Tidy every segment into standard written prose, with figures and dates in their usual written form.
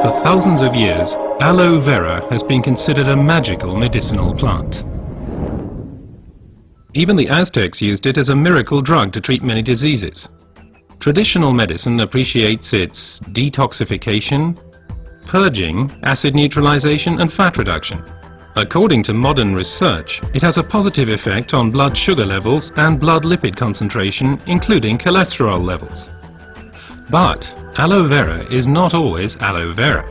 For thousands of years, Aloe Vera has been considered a magical medicinal plant. Even the Aztecs used it as a miracle drug to treat many diseases. Traditional medicine appreciates its detoxification, purging, acid neutralization and fat reduction. According to modern research, it has a positive effect on blood sugar levels and blood lipid concentration, including cholesterol levels. But aloe vera is not always aloe vera.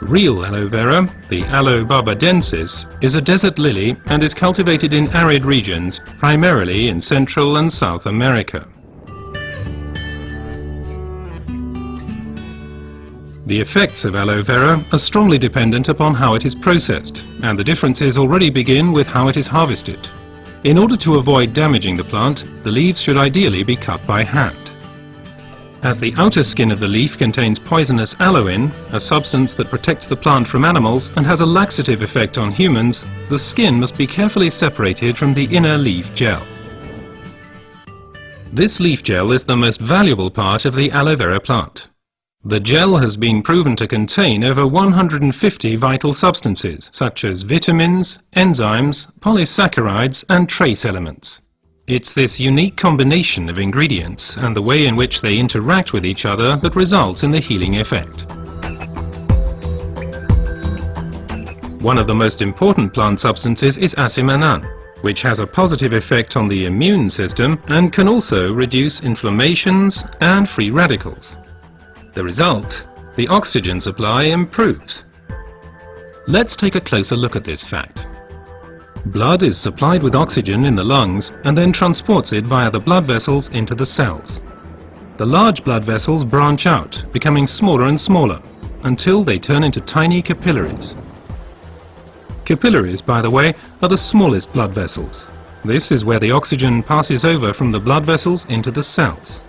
Real aloe vera, the Aloe barbadensis, is a desert lily and is cultivated in arid regions, primarily in Central and South America. The effects of aloe vera are strongly dependent upon how it is processed, and the differences already begin with how it is harvested. In order to avoid damaging the plant, the leaves should ideally be cut by hand. As the outer skin of the leaf contains poisonous aloin, a substance that protects the plant from animals and has a laxative effect on humans, the skin must be carefully separated from the inner leaf gel. This leaf gel is the most valuable part of the aloe vera plant. The gel has been proven to contain over 150 vital substances, such as vitamins, enzymes, polysaccharides and trace elements. It's this unique combination of ingredients and the way in which they interact with each other that results in the healing effect. One of the most important plant substances is asimanan, which has a positive effect on the immune system and can also reduce inflammations and free radicals. The result, the oxygen supply improves. Let's take a closer look at this fact. Blood is supplied with oxygen in the lungs and then transports it via the blood vessels into the cells. The large blood vessels branch out, becoming smaller and smaller, until they turn into tiny capillaries. Capillaries, by the way, are the smallest blood vessels. This is where the oxygen passes over from the blood vessels into the cells.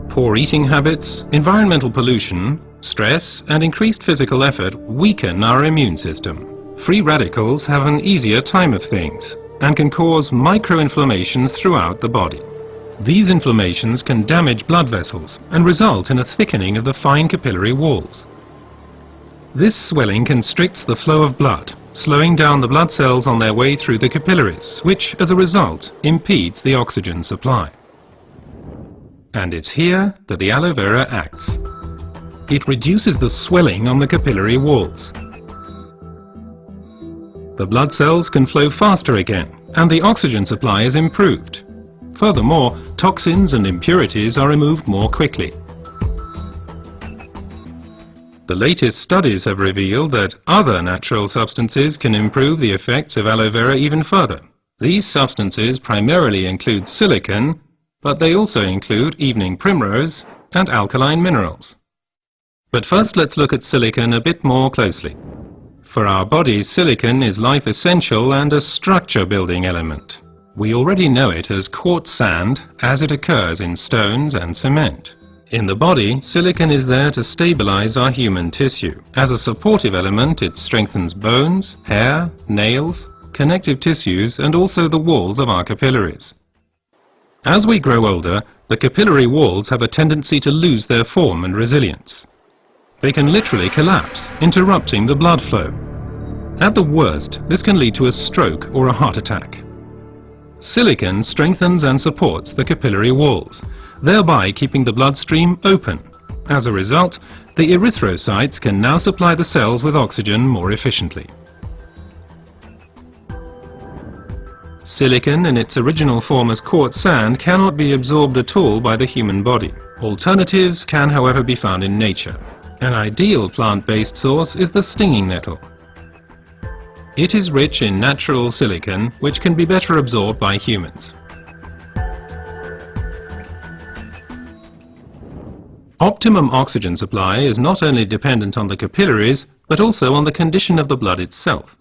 Poor eating habits, environmental pollution, stress and increased physical effort weaken our immune system. Free radicals have an easier time of things and can cause microinflammations throughout the body. These inflammations can damage blood vessels and result in a thickening of the fine capillary walls. This swelling constricts the flow of blood, slowing down the blood cells on their way through the capillaries, which, as a result, impedes the oxygen supply. And it's here that the aloe vera acts. It reduces the swelling on the capillary walls. The blood cells can flow faster again, and the oxygen supply is improved. Furthermore, toxins and impurities are removed more quickly. The latest studies have revealed that other natural substances can improve the effects of aloe vera even further. These substances primarily include silicon, but they also include evening primrose and alkaline minerals. But first let's look at silicon a bit more closely. For our bodies, silicon is life essential and a structure-building element. We already know it as quartz sand, as it occurs in stones and cement. In the body, silicon is there to stabilize our human tissue. As a supportive element, it strengthens bones, hair, nails, connective tissues, and also the walls of our capillaries. As we grow older, the capillary walls have a tendency to lose their form and resilience. They can literally collapse, interrupting the blood flow. At the worst, this can lead to a stroke or a heart attack. Silicon strengthens and supports the capillary walls, thereby keeping the bloodstream open. As a result, the erythrocytes can now supply the cells with oxygen more efficiently. Silicon in its original form as quartz sand cannot be absorbed at all by the human body. Alternatives can, however, be found in nature. An ideal plant-based source is the stinging nettle. It is rich in natural silicon, which can be better absorbed by humans. Optimum oxygen supply is not only dependent on the capillaries, but also on the condition of the blood itself.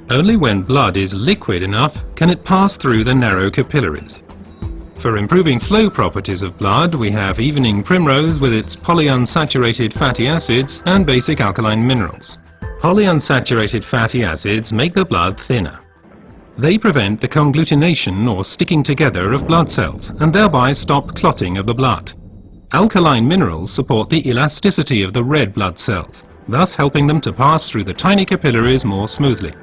Only when blood is liquid enough can it pass through the narrow capillaries. For improving flow properties of blood, we have evening primrose with its polyunsaturated fatty acids and basic alkaline minerals. Polyunsaturated fatty acids make the blood thinner. They prevent the conglutination or sticking together of blood cells and thereby stop clotting of the blood. Alkaline minerals support the elasticity of the red blood cells, thus helping them to pass through the tiny capillaries more smoothly.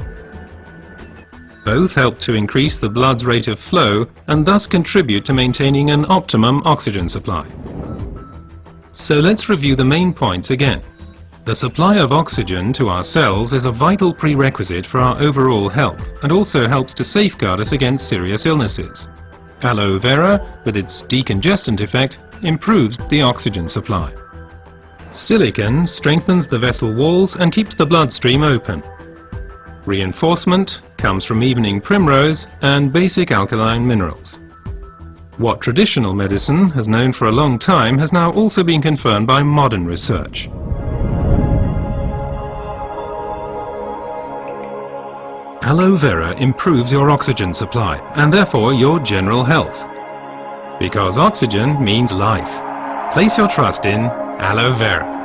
Both help to increase the blood's rate of flow and thus contribute to maintaining an optimum oxygen supply. So let's review the main points again. The supply of oxygen to our cells is a vital prerequisite for our overall health and also helps to safeguard us against serious illnesses. Aloe vera, with its decongestant effect, improves the oxygen supply. Silicon strengthens the vessel walls and keeps the bloodstream open. Reinforcement comes from evening primrose and basic alkaline minerals. What traditional medicine has known for a long time has now also been confirmed by modern research. Aloe vera improves your oxygen supply and therefore your general health. Because oxygen means life. Place your trust in Aloe vera.